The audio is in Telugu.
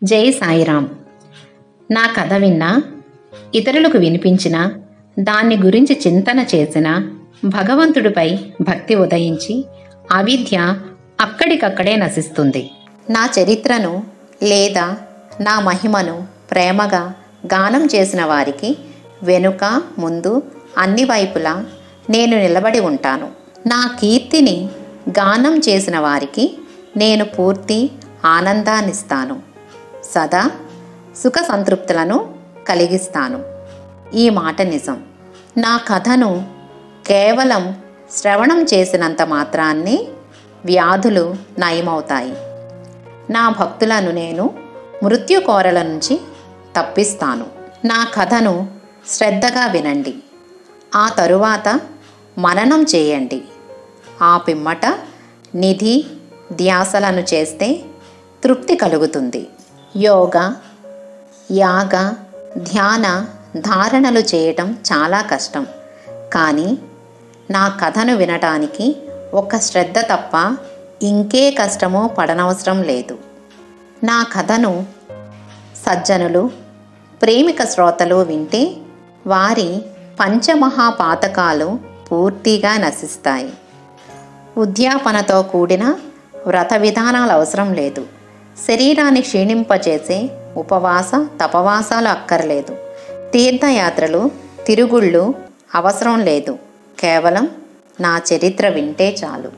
జై సాయిరాం. నా కథ విన్నా, ఇతరులకు వినిపించినా, దాన్ని గురించి చింతన చేసినా భగవంతుడిపై భక్తి ఉదయించి అవిద్య అక్కడికక్కడే నశిస్తుంది. నా చరిత్రను లేదా నా మహిమను ప్రేమగా గానం చేసిన వారికి వెనుక ముందు అన్ని వైపులా నేను నిలబడి ఉంటాను. నా కీర్తిని గానం చేసిన వారికి నేను పూర్తి ఆనందాన్నిస్తాను. సదా సుఖ సంతృప్తులను కలిగిస్తాను. ఈ మాట నిజం. నా కథను కేవలం శ్రవణం చేసినంత మాత్రాన్ని వ్యాధులు నయమవుతాయి. నా భక్తులను నేను మృత్యు కోరల నుంచి తప్పిస్తాను. నా కథను శ్రద్ధగా వినండి. ఆ తరువాత మననం చేయండి. ఆ పిమ్మట నిధి ధ్యాసలను చేస్తే తృప్తి కలుగుతుంది. యోగ, యాగ, ధ్యాన ధారణలు చేయటం చాలా కష్టం. కానీ నా కథను వినటానికి ఒక శ్రద్ధ తప్ప ఇంకే కష్టమో పడనవసరం లేదు. నా కథను సజ్జనులు, ప్రేమిక శ్రోతలు వింటే వారి పంచమహాపాతకాలు పూర్తిగా నశిస్తాయి. ఉద్యాపనతో కూడిన వ్రత విధానాలు అవసరం లేదు. శరీరాన్ని క్షీణింపచేసే ఉపవాస తపవాసాలు అక్కర్లేదు. తీర్థయాత్రలు, తిరుగుళ్ళు అవసరం లేదు. కేవలం నా చరిత్ర వింటే చాలు.